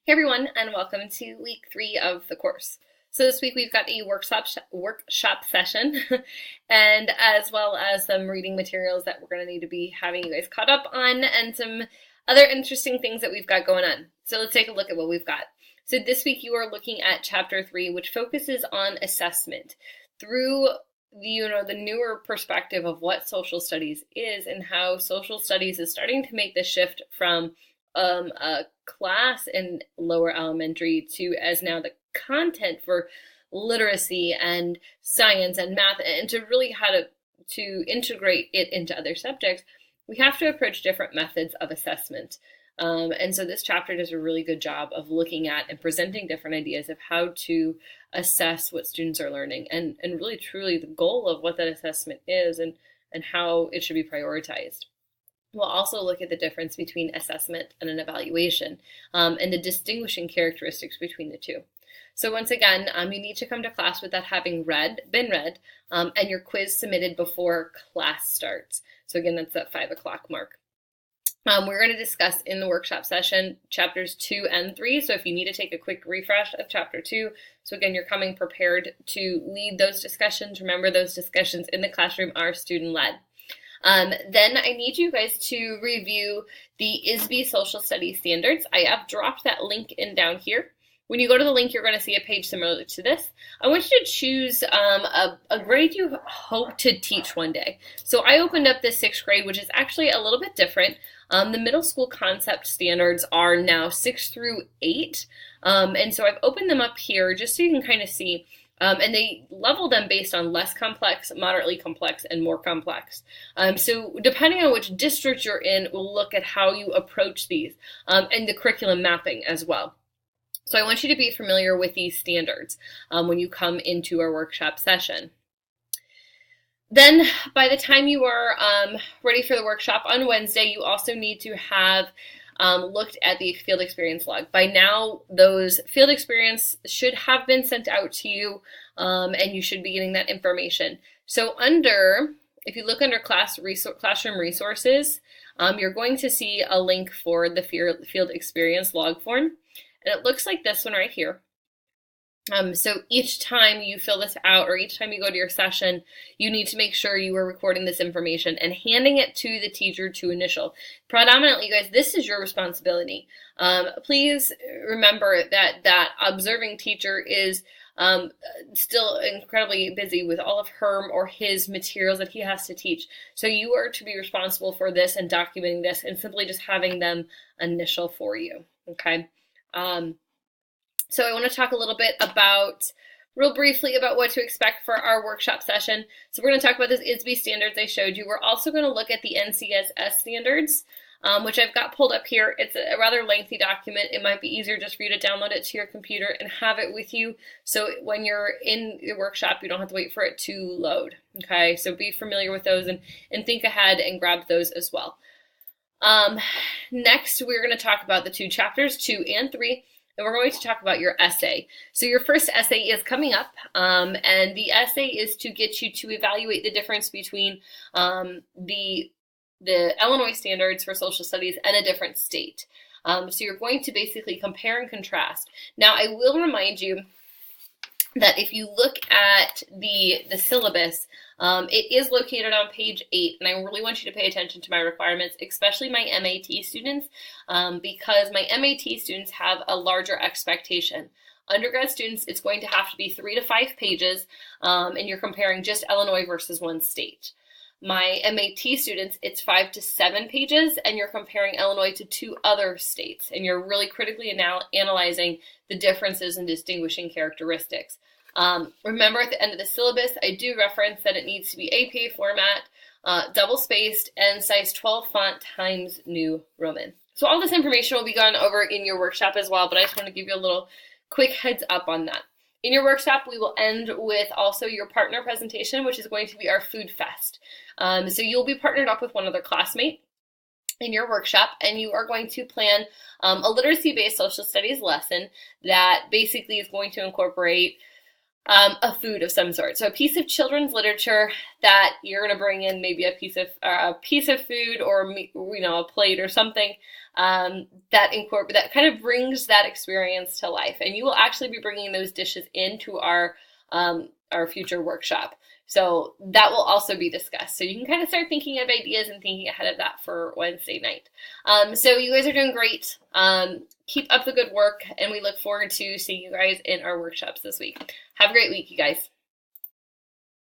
Hey everyone, and welcome to week 3 of the course. So this week we've got a workshop session, and as well as some reading materials that we're going to need to be having you guys caught up on, and some other interesting things that we've got going on. So let's take a look at what we've got. So this week you are looking at chapter 3, which focuses on assessment through the newer perspective of what social studies is and how social studies is starting to make the shift from a class in lower elementary to as now the content for literacy and science and math, and to really how to integrate it into other subjects, we have to approach different methods of assessment. And so this chapter does a really good job of looking at and presenting different ideas of how to assess what students are learning, and really truly the goal of what that assessment is and how it should be prioritized. We'll also look at the difference between assessment and an evaluation, and the distinguishing characteristics between the two. So once again, you need to come to class with that having been read, and your quiz submitted before class starts. So again, that's at 5 o'clock mark. We're going to discuss in the workshop session chapters 2 and 3. So if you need to take a quick refresh of chapter 2, so again, you're coming prepared to lead those discussions. Remember, those discussions in the classroom are student-led. Then I need you guys to review the ISB Social Studies Standards. I have dropped that link in down here. When you go to the link, you're going to see a page similar to this. I want you to choose a grade you hope to teach one day. So I opened up the 6th grade, which is actually a little bit different. The middle school concept standards are now 6 through 8. And so I've opened them up here just so you can kind of see. And they level them based on less complex, moderately complex, and more complex. So depending on which district you're in, we'll look at how you approach these, and the curriculum mapping as well. So I want you to be familiar with these standards when you come into our workshop session. Then by the time you are ready for the workshop on Wednesday, you also need to have looked at the field experience log. By now, those field experience should have been sent out to you, and you should be getting that information. So if you look under classroom resources, you're going to see a link for the field experience log form, and it looks like this one right here. So each time you fill this out, or each time you go to your session, you need to make sure you are recording this information and handing it to the teacher to initial. Predominantly, you guys, this is your responsibility. Please remember that observing teacher is still incredibly busy with all of her or his materials that he has to teach. So you are to be responsible for this and documenting this and simply just having them initial for you, okay? So I want to talk a little bit real briefly about what to expect for our workshop session. So we're going to talk about those ISB standards I showed you. We're also going to look at the NCSS standards, which I've got pulled up here. It's a rather lengthy document. It might be easier just for you to download it to your computer and have it with you. So when you're in your workshop, you don't have to wait for it to load. Okay, so be familiar with those and think ahead and grab those as well. Next, we're going to talk about the 2 chapters, 2 and 3. And we're going to talk about your essay. So your first essay is coming up, and the essay is to get you to evaluate the difference between the Illinois standards for social studies and a different state. So you're going to basically compare and contrast. Now, I will remind you that if you look at the syllabus, it is located on page 8, and I really want you to pay attention to my requirements, especially my MAT students, because my MAT students have a larger expectation. Undergrad students, it's going to have to be 3 to 5 pages, and you're comparing just Illinois versus one state. My MAT students, it's 5 to 7 pages, and you're comparing Illinois to 2 other states, and you're really critically analyzing the differences and distinguishing characteristics. Remember, at the end of the syllabus, I do reference that it needs to be APA format, double-spaced, and size 12 font times New Roman. So all this information will be gone over in your workshop as well, but I just want to give you a little quick heads up on that. In your workshop, we will end with also your partner presentation, which is going to be our food fest. So you'll be partnered up with one other classmate in your workshop, and you are going to plan a literacy-based social studies lesson that basically is going to incorporate a food of some sort. So a piece of children's literature that you're going to bring in, maybe a piece of food, or a plate or something that kind of brings that experience to life. And you will actually be bringing those dishes into our future workshop. So that will also be discussed. So you can kind of start thinking of ideas and thinking ahead of that for Wednesday night. So you guys are doing great. Keep up the good work, and we look forward to seeing you guys in our workshops this week. Have a great week, you guys.